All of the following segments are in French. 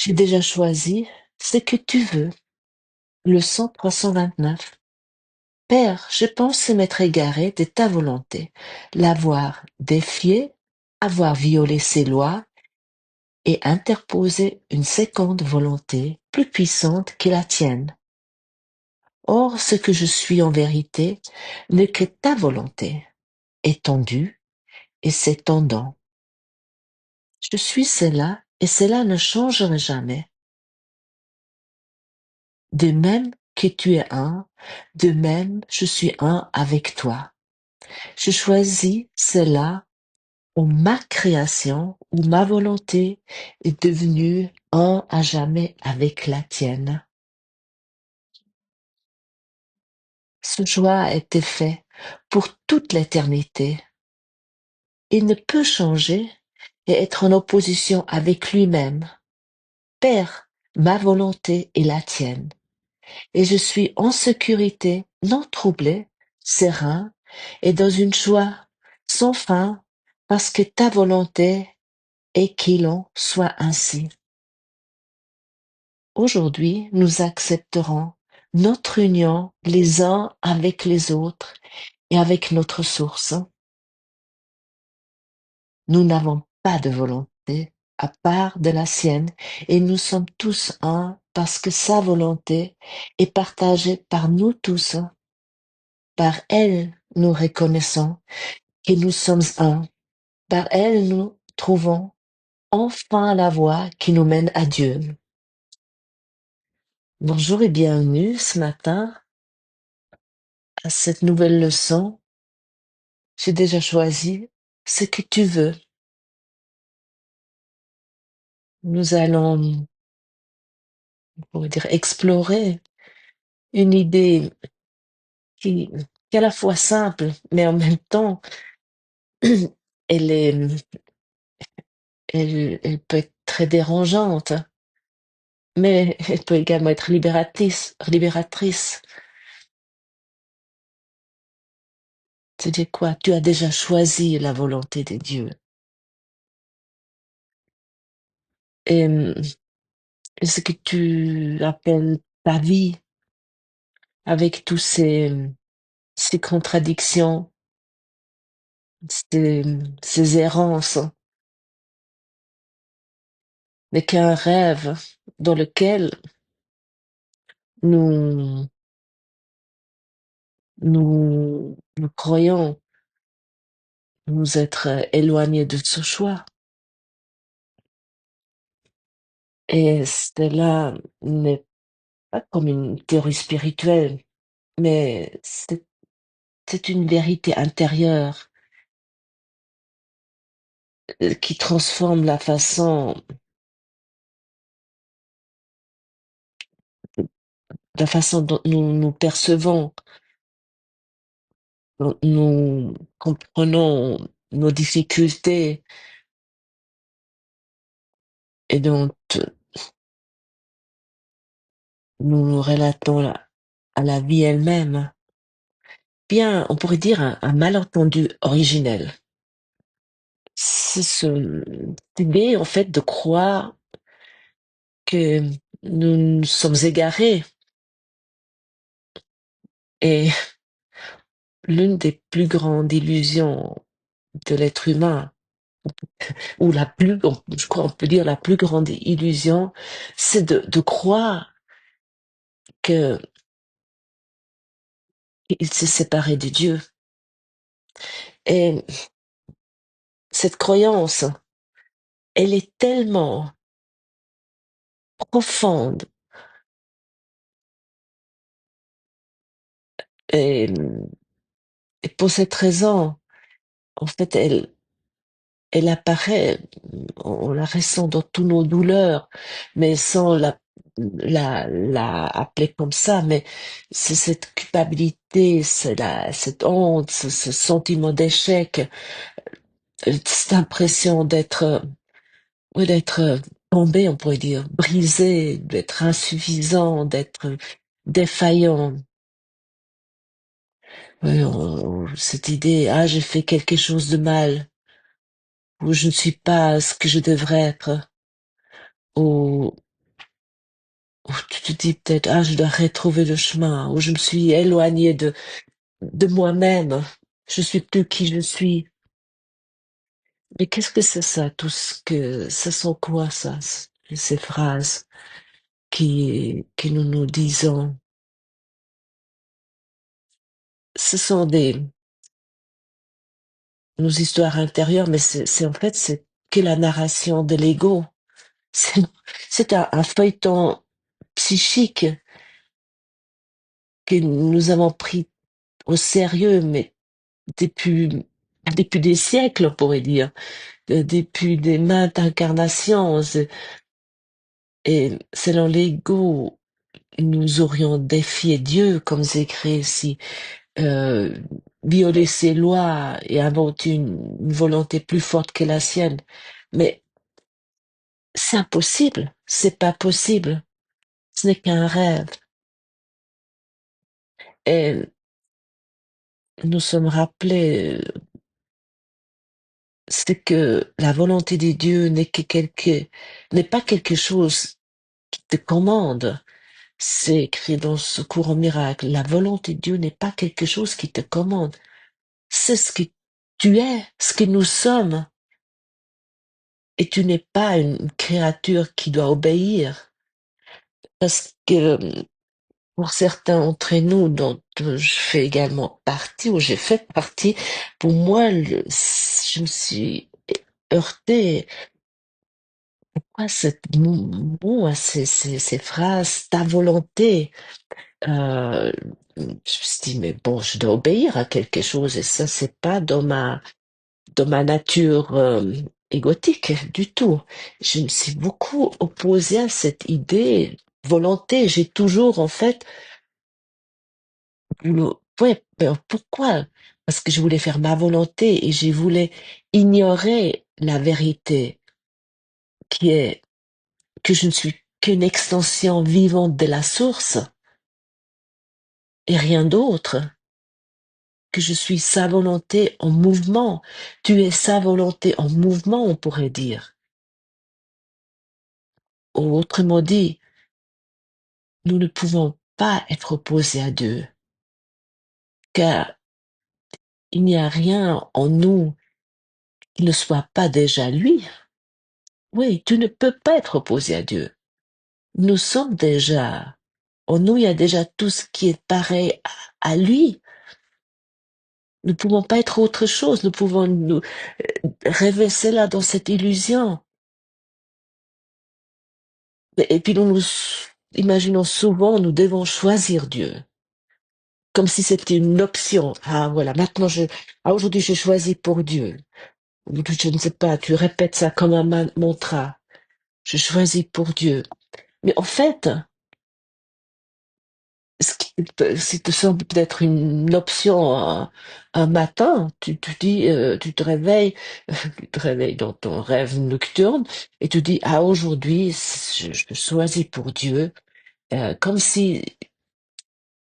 J'ai déjà choisi ce que tu veux. Leçon 329. Père, je pense m'être égaré de ta volonté, l'avoir défié, avoir violé ses lois et interposé une seconde volonté plus puissante que la tienne. Or, ce que je suis en vérité n'est que ta volonté, étendue et s'étendant. Je suis cela et cela ne changera jamais. De même que tu es un, de même je suis un avec toi. Je choisis cela où ma création, où ma volonté est devenue un à jamais avec la tienne. Ce choix a été fait pour toute l'éternité. Il ne peut changer et être en opposition avec lui-même. Père, ma volonté est la tienne, et je suis en sécurité, non troublé, serein, et dans une joie sans fin, parce que ta volonté est qu'il en soit ainsi. Aujourd'hui, nous accepterons notre union les uns avec les autres et avec notre source. Nous n'avons pas de volonté à part de la sienne et nous sommes tous un parce que sa volonté est partagée par nous tous. Par elle, nous reconnaissons que nous sommes un. Par elle, nous trouvons enfin la voie qui nous mène à Dieu. Bonjour et bienvenue ce matin à cette nouvelle leçon. J'ai déjà choisi ce que tu veux. Nous allons, on pourrait dire, explorer une idée qui est à la fois simple, mais en même temps, elle est, elle peut être très dérangeante, mais elle peut également être libératrice. C'est-à-dire quoi? Tu as déjà choisi la volonté de Dieu. Et ce que tu appelles ta vie, avec tous ces contradictions, ces, ces errances, n'est qu'un rêve dans lequel nous, nous croyons nous être éloignés de ce choix. Et cela n'est pas comme une théorie spirituelle, mais c'est une vérité intérieure qui transforme la façon dont nous percevons, dont nous comprenons nos difficultés et dont nous nous relatons à la vie elle-même. Bien, on pourrait dire un malentendu originel. C'est cette idée, en fait, de croire que nous nous sommes égarés. Et l'une des plus grandes illusions de l'être humain, ou je crois on peut dire la plus grande illusion, c'est de croire que il s'est séparé de Dieu. Et cette croyance, elle est tellement profonde et, et pour cette raison, en fait, elle apparaît, on la ressent dans tous nos douleurs, mais sans la appeler comme ça, mais c'est cette culpabilité, cette honte, ce sentiment d'échec, cette impression d'être tombé, on pourrait dire, brisé, d'être insuffisant, d'être défaillant. Oui, cette idée, ah, j'ai fait quelque chose de mal, ou je ne suis pas ce que je devrais être, ou Ou tu te dis peut-être, ah, je dois retrouver le chemin, ou je me suis éloignée de moi-même. Je suis plus qui je suis. Mais qu'est-ce que c'est ça, tout ce sont quoi ça, ces phrases que nous nous disons? Ce sont nos histoires intérieures, mais c'est en fait, c'est que la narration de l'ego. C'est, c'est un feuilleton psychique que nous avons pris au sérieux, mais depuis, depuis des siècles, on pourrait dire, depuis des maintes incarnations. Et selon l'ego, nous aurions défié Dieu, comme c'est écrit ici, euh, violé ses lois et inventé une volonté plus forte que la sienne. Mais c'est impossible, c'est pas possible, ce n'est qu'un rêve. Et nous sommes rappelés, c'est que la volonté de Dieu n'est pas quelque chose qui te commande. C'est écrit dans ce courant miracle. La volonté de Dieu n'est pas quelque chose qui te commande. C'est ce que tu es, ce que nous sommes. Et tu n'es pas une créature qui doit obéir. Parce que pour certains d'entre nous, dont je fais également partie, ou j'ai fait partie, pour moi, je me suis heurtée à cette mot, à ces phrases, ta volonté. Je me suis dit, mais bon, je dois obéir à quelque chose, et ça, c'est pas dans ma nature égotique du tout. Je me suis beaucoup opposée à cette idée volonté. J'ai toujours, en fait, ouais, ben pourquoi? Parce que je voulais faire ma volonté et je voulais ignorer la vérité qui est que je ne suis qu'une extension vivante de la source et rien d'autre, que je suis sa volonté en mouvement. Tu es sa volonté en mouvement, on pourrait dire. Ou autrement dit, nous ne pouvons pas être opposés à Dieu, car il n'y a rien en nous qui ne soit pas déjà lui. Oui, tu ne peux pas être opposé à Dieu. Nous sommes déjà, en nous, il y a déjà tout ce qui est pareil à lui. Nous ne pouvons pas être autre chose. Nous pouvons nous rêver cela dans cette illusion. Et puis nous nous imaginons souvent, nous devons choisir Dieu. Comme si c'était une option. Ah, voilà, maintenant aujourd'hui je choisis pour Dieu. Ou je ne sais pas, tu répètes ça comme un mantra. Je choisis pour Dieu. Mais en fait, ce qui te semble peut-être une option un matin, tu dis, tu te réveilles dans ton rêve nocturne et tu dis, ah, aujourd'hui, je choisis pour Dieu, comme si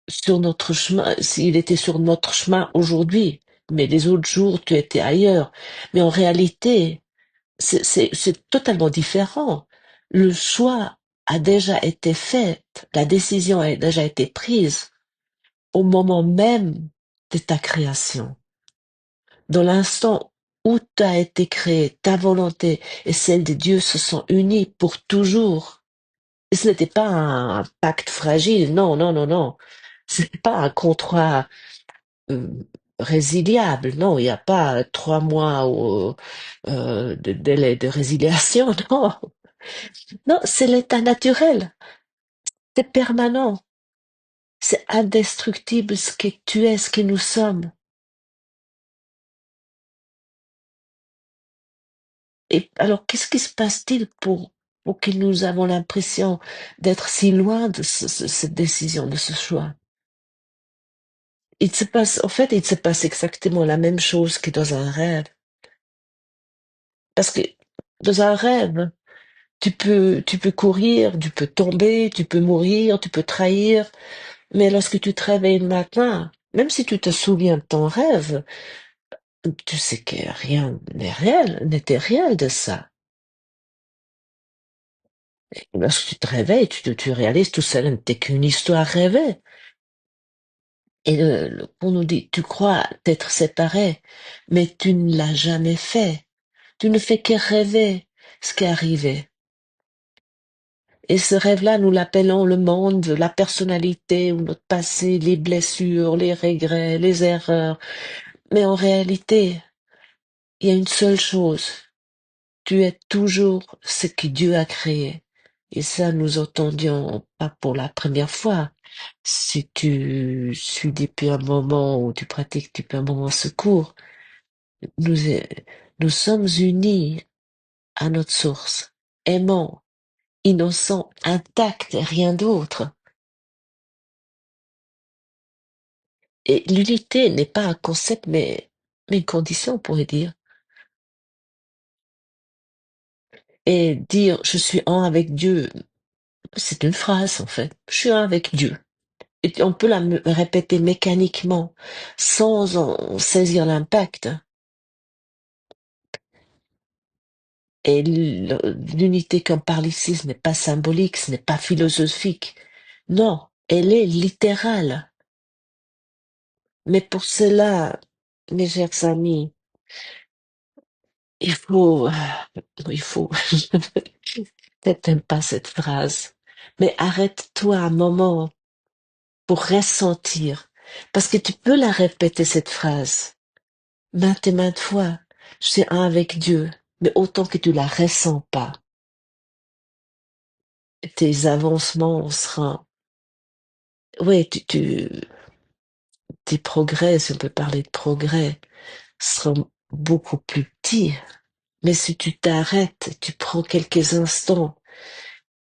sur notre chemin, s'il était sur notre chemin aujourd'hui, mais les autres jours, tu étais ailleurs. Mais en réalité, c'est totalement différent. Le choix a déjà été fait, la décision a déjà été prise au moment même de ta création. Dans l'instant où tu as été créé, ta volonté et celle de Dieu se sont unies pour toujours. Et ce n'était pas un pacte fragile, non, non, non, non. Ce n'est pas un contrat euh, résiliable, non, il n'y a pas 3 mois de délai de résiliation, non. Non, c'est l'état naturel, c'est permanent, c'est indestructible ce que tu es, ce que nous sommes. Et alors, qu'est-ce qui se passe-t-il pour que nous avons l'impression d'être si loin de cette décision, de ce choix? En fait, il se passe exactement la même chose que dans un rêve. Parce que dans un rêve, tu peux courir, tu peux tomber, tu peux mourir, tu peux trahir. Mais lorsque tu te réveilles le matin, même si tu te souviens de ton rêve, tu sais que rien n'est réel, n'était réel de ça. Et lorsque tu te réveilles, tu réalises tout ça n'était qu'une histoire rêvée. Et on nous dit, tu crois t'être séparé, mais tu ne l'as jamais fait. Tu ne fais que rêver ce qui est arrivé. Et ce rêve-là, nous l'appelons le monde, la personnalité ou notre passé, les blessures, les regrets, les erreurs. Mais en réalité, il y a une seule chose. Tu es toujours ce que Dieu a créé. Et ça, nous entendions pas pour la première fois. Si tu suis depuis un moment ou tu pratiques depuis un moment ce cours, nous, nous sommes unis à notre source, aimants, innocents, intacts, rien d'autre. Et l'unité n'est pas un concept, mais une condition, on pourrait dire. Et dire je suis un avec Dieu, c'est une phrase en fait. Je suis un avec Dieu. Et on peut la répéter mécaniquement, sans en saisir l'impact. Et l'unité qu'on parle ici, ce n'est pas symbolique, ce n'est pas philosophique. Non, elle est littérale. Mais pour cela, mes chers amis, il faut, il faut, peut-être t'aimes pas cette phrase, mais arrête-toi un moment pour ressentir. Parce que tu peux la répéter, cette phrase, maintes et maintes fois. Je suis un avec Dieu, mais autant que tu la ressens pas, tes avancements seront, ouais, tes progrès, si on peut parler de progrès, seront beaucoup plus petits. Mais si tu t'arrêtes, tu prends quelques instants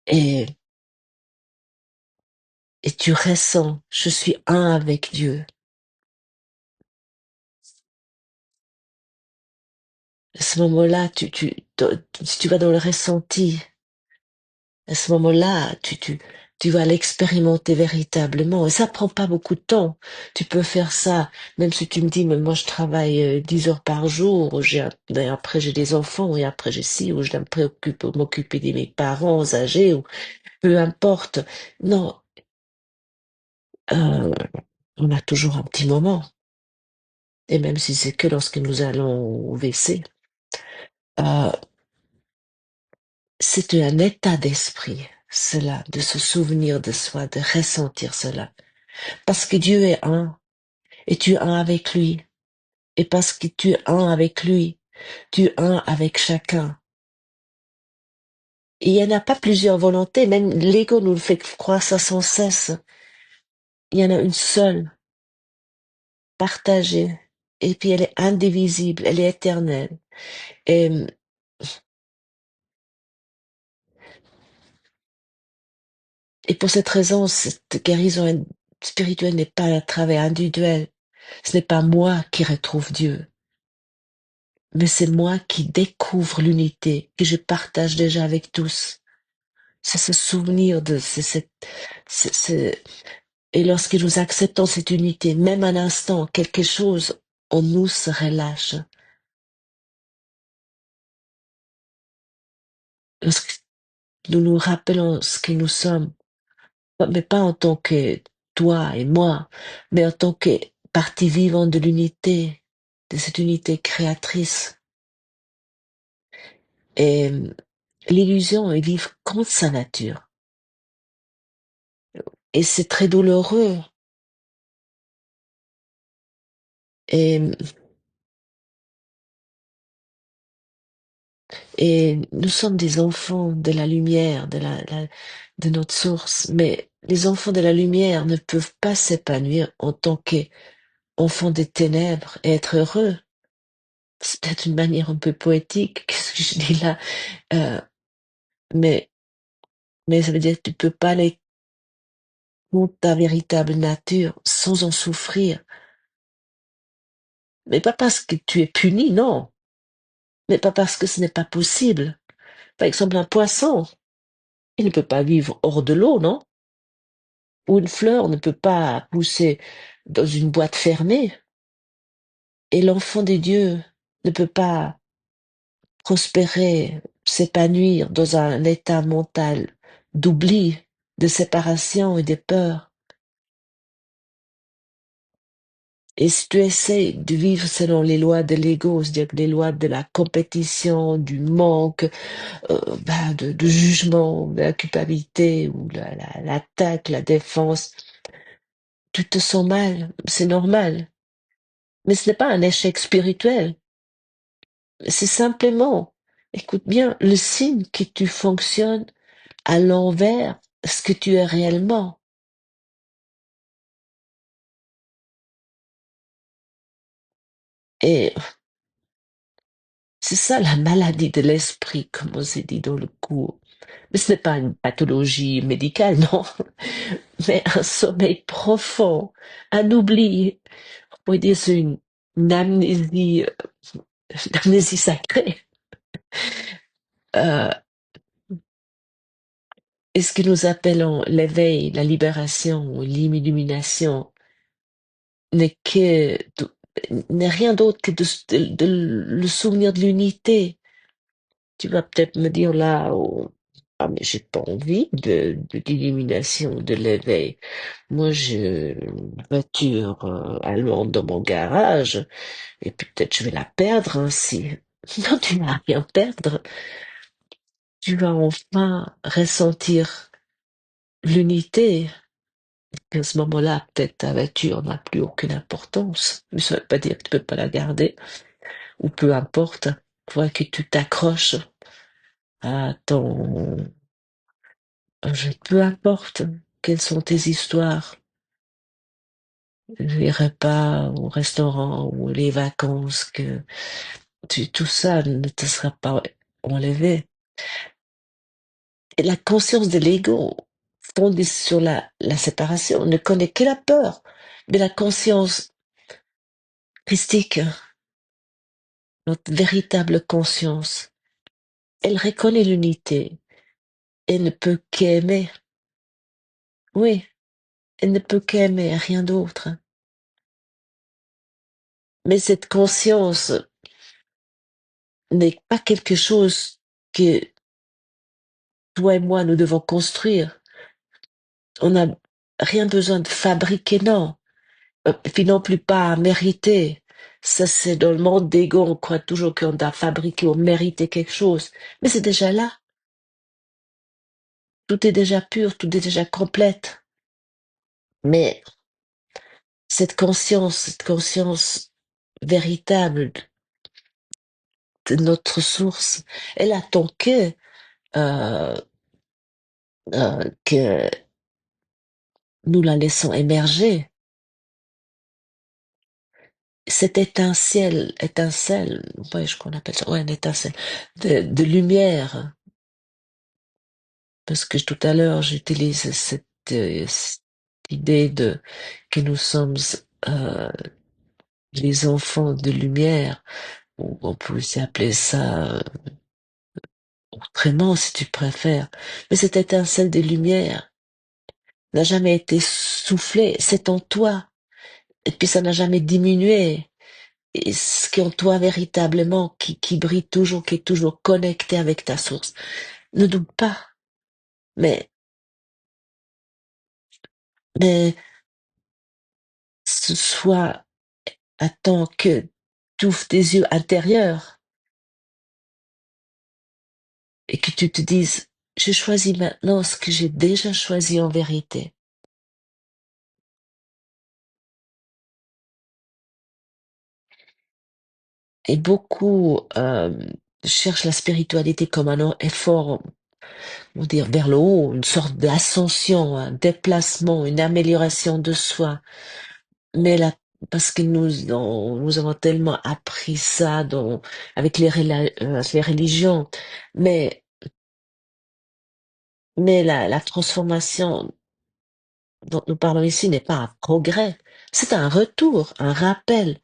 et, et tu ressens, je suis un avec Dieu. À ce moment-là, si tu vas dans le ressenti, à ce moment-là, tu vas l'expérimenter véritablement. Et ça prend pas beaucoup de temps. Tu peux faire ça, même si tu me dis, mais moi je travaille 10 heures par jour, et après j'ai des enfants, et après j'ai ci, ou je dois m'occuper de mes parents âgés, ou peu importe. Non, euh, on a toujours un petit moment. Et même si c'est que lorsque nous allons au WC, euh, c'est un état d'esprit, cela, de se souvenir de soi, de ressentir cela. Parce que Dieu est un, et tu es un avec lui. Et parce que tu es un avec lui, tu es un avec chacun. Et il n'y en a pas plusieurs volontés, même l'ego nous le fait croire ça sans cesse. Il y en a une seule, partagée. Et puis elle est indivisible, elle est éternelle. Et, et pour cette raison, cette guérison spirituelle n'est pas un travail individuel. Ce n'est pas moi qui retrouve Dieu, mais c'est moi qui découvre l'unité que je partage déjà avec tous. C'est ce souvenir de et lorsque nous acceptons cette unité, même un instant, quelque chose en nous se relâche. Lorsque nous nous rappelons ce que nous sommes, mais pas en tant que toi et moi, mais en tant que partie vivante de l'unité, de cette unité créatrice. Et l'illusion est vivre contre sa nature. Et c'est très douloureux. Et, et nous sommes des enfants de la lumière, de notre source. Mais les enfants de la lumière ne peuvent pas s'épanouir en tant qu'enfants des ténèbres et être heureux. C'est peut-être une manière un peu poétique, qu'est-ce que je dis là, euh, mais, mais ça veut dire que tu peux pas aller contre ta véritable nature sans en souffrir. Mais pas parce que tu es puni, non. Mais pas parce que ce n'est pas possible. Par exemple, un poisson, il ne peut pas vivre hors de l'eau, non? Ou une fleur ne peut pas pousser dans une boîte fermée. Et l'enfant des dieux ne peut pas prospérer, s'épanouir dans un état mental d'oubli, de séparation et de peur. Et si tu essaies de vivre selon les lois de l'ego, c'est-à-dire les lois de la compétition, du manque, de jugement, de la culpabilité ou l'attaque, la défense, tu te sens mal, c'est normal. Mais ce n'est pas un échec spirituel, c'est simplement, écoute bien, le signe que tu fonctionnes à l'envers ce que tu es réellement. Et c'est ça la maladie de l'esprit, comme on s'est dit dans le cours. Mais ce n'est pas une pathologie médicale, non, mais un sommeil profond, un oubli. On pourrait dire c'est une amnésie, une amnésie sacrée. Euh, et ce que nous appelons l'éveil, la libération ou l'illumination n'est que, n'est rien d'autre que le souvenir de l'unité. Tu vas peut-être me dire là, oh, ah mais j'ai pas envie de l'illumination, de l'éveil. Moi, j'ai une voiture allemande dans mon garage, et puis peut-être je vais la perdre ainsi. Non, tu vas rien perdre. Tu vas enfin ressentir l'unité. Et à ce moment-là, peut-être ta voiture n'a plus aucune importance. Mais ça veut pas dire que tu peux pas la garder, ou peu importe. Faut que tu t'accroches à peu importe quelles sont tes histoires, les repas au restaurant ou les vacances, tout ça ne te sera pas enlevé. Et la conscience de l'ego, fondée sur la séparation, ne connaît que la peur. Mais la conscience christique, notre véritable conscience, elle reconnaît l'unité. Elle ne peut qu'aimer. Oui, elle ne peut qu'aimer, rien d'autre. Mais cette conscience n'est pas quelque chose que toi et moi nous devons construire. On n'a rien besoin de fabriquer, non. Puis non plus pas à mériter. Ça, c'est dans le monde d'ego, on croit toujours qu'on doit fabriquer ou mériter quelque chose. Mais c'est déjà là. Tout est déjà pur, tout est déjà complète. Mais cette conscience véritable de notre source, elle attend que nous la laissons émerger. Cette étincelle, ouais, je qu'on appelle ça, ouais, une étincelle de lumière, parce que tout à l'heure j'utilise cette idée de que nous sommes euh, les enfants de lumière, ou on peut aussi appeler ça autrement si tu préfères. Mais cette étincelle de lumière n'a jamais été soufflée, c'est en toi, et puis ça n'a jamais diminué. Et ce qui est en toi véritablement, qui brille toujours, qui est toujours connecté avec ta source. Ne doute pas, mais, mais ce soit, attends que tu ouvres tes yeux intérieurs et que tu te dises, je choisis maintenant ce que j'ai déjà choisi en vérité. Et beaucoup cherchent la spiritualité comme un effort, on va dire, vers le haut, une sorte d'ascension, un déplacement, une amélioration de soi. Mais là, parce que nous avons tellement appris ça avec les religions, mais, mais la transformation dont nous parlons ici n'est pas un progrès, c'est un retour, un rappel,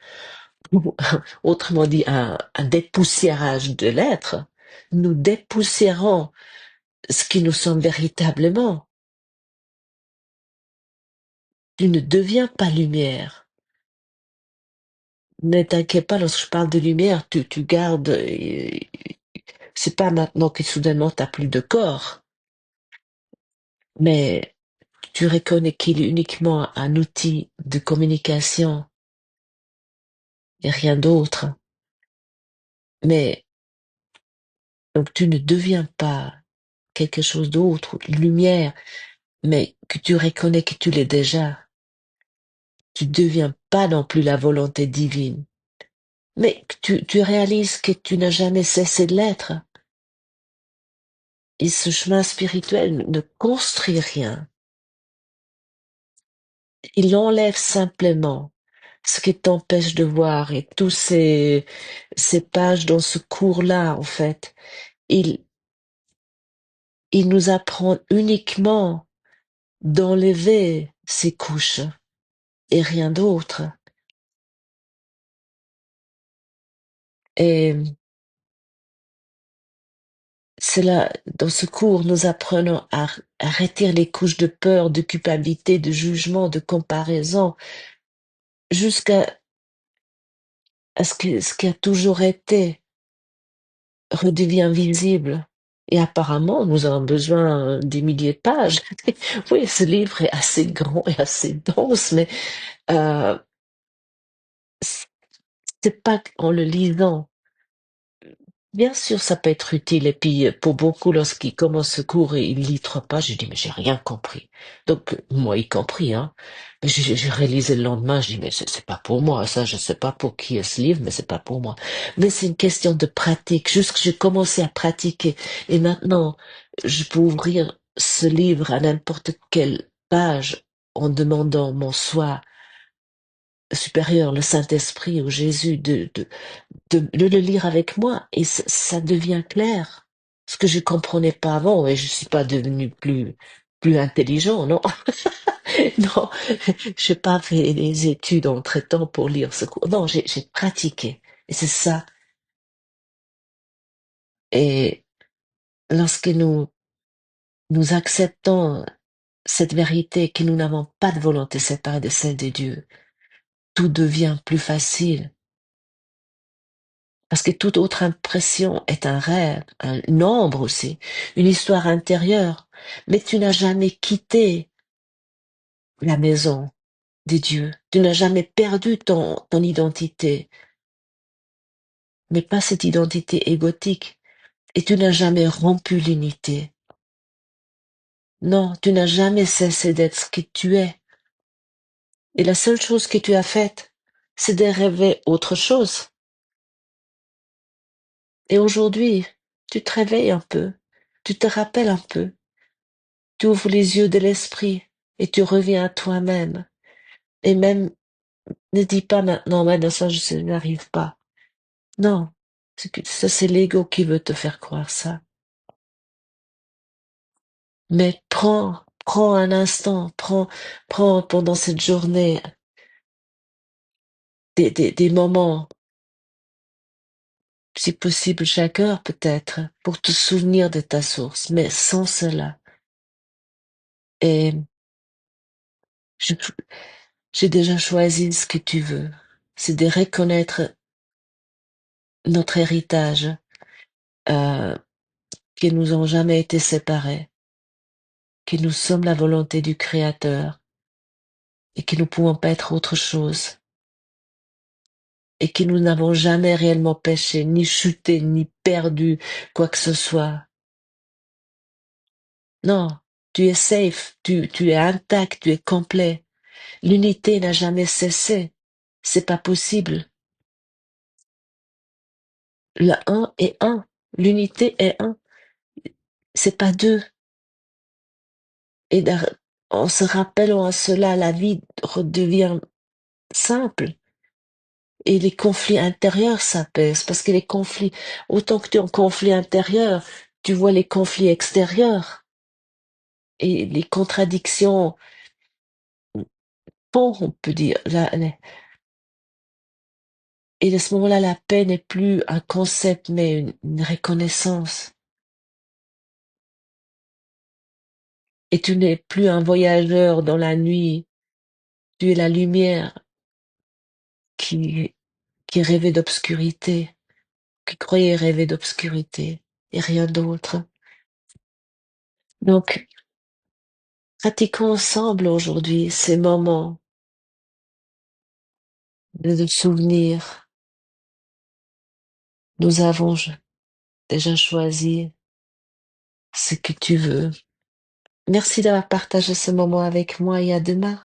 ou autrement dit, un dépoussiérage de l'être. Nous dépoussiérons ce qui nous sommes véritablement. Tu ne deviens pas lumière. Ne t'inquiète pas, lorsque je parle de lumière, tu gardes, c'est pas maintenant que soudainement t'as plus de corps. mais tu reconnais qu'il est uniquement un outil de communication et rien d'autre. Mais donc tu ne deviens pas quelque chose d'autre, une lumière, mais que tu reconnais que tu l'es déjà. Tu deviens pas non plus la volonté divine, mais que tu réalises que tu n'as jamais cessé de l'être. Et ce chemin spirituel ne construit rien. Il enlève simplement ce qui t'empêche de voir et tous ces pages dans ce cours-là, en fait. Il, il nous apprend uniquement d'enlever ces couches et rien d'autre. Et c'est là, dans ce cours, nous apprenons à retirer les couches de peur, de culpabilité, de jugement, de comparaison, jusqu'à ce qui a toujours été redevient visible. Et apparemment, nous avons besoin des milliers de pages. Oui, ce livre est assez grand et assez dense, mais euh, c'est pas en le lisant. Bien sûr, ça peut être utile. Et puis, pour beaucoup, lorsqu'ils commencent ce cours et ils lisent 3 pages, je dis, mais j'ai rien compris. Donc, moi y compris, hein. Mais j'ai réalisé le lendemain, je dis, mais c'est pas pour moi, ça, je sais pas pour qui est ce livre, mais c'est pas pour moi. Mais c'est une question de pratique. Juste que j'ai commencé à pratiquer. Et maintenant, je peux ouvrir ce livre à n'importe quelle page en demandant mon soi supérieur, le Saint-Esprit ou Jésus de le lire avec moi et ça devient clair. Ce que je comprenais pas avant et je suis pas devenue plus intelligent, non. Non, j'ai pas fait des études entre-temps pour lire ce cours. Non, j'ai pratiqué. Et c'est ça. Et lorsque nous acceptons cette vérité que nous n'avons pas de volonté séparée de celle de Dieu, tout devient plus facile. Parce que toute autre impression est un rêve, une ombre aussi, une histoire intérieure. Mais tu n'as jamais quitté la maison des dieux. Tu n'as jamais perdu ton identité, mais pas cette identité égotique. Et tu n'as jamais rompu l'unité. Non, tu n'as jamais cessé d'être ce que tu es. Et la seule chose que tu as faite, c'est de rêver autre chose. Et aujourd'hui, tu te réveilles un peu, tu te rappelles un peu, tu ouvres les yeux de l'esprit et tu reviens à toi-même. Et même, ne dis pas maintenant, maintenant ça, je n'arrive pas. Non, ça c'est l'ego qui veut te faire croire ça. Mais prends un instant, prends pendant cette journée des moments, si possible chaque heure peut-être, pour te souvenir de ta source, mais sans cela. Et je- j'ai déjà choisi ce que tu veux. C'est de reconnaître notre héritage, euh, que nous n'avons jamais été séparés, que nous sommes la volonté du Créateur et que nous pouvons pas être autre chose et que nous n'avons jamais réellement péché, ni chuté, ni perdu quoi que ce soit. Non, tu es safe, tu es intact, tu es complet. L'unité n'a jamais cessé. C'est pas possible. Le un est un. L'unité est un. C'est pas deux. Et en se rappelant à cela, la vie redevient simple. Et les conflits intérieurs s'apaisent parce que les conflits, autant que tu es en conflit intérieur, tu vois les conflits extérieurs et les contradictions. Bon, on peut dire, et à ce moment-là, la paix n'est plus un concept, mais une reconnaissance. Et tu n'es plus un voyageur dans la nuit, tu es la lumière qui, qui rêvait d'obscurité, qui croyait rêver d'obscurité et rien d'autre. Donc, Pratiquons ensemble aujourd'hui ces moments de souvenirs. Nous avons déjà choisi ce que tu veux. Merci d'avoir partagé ce moment avec moi et à demain.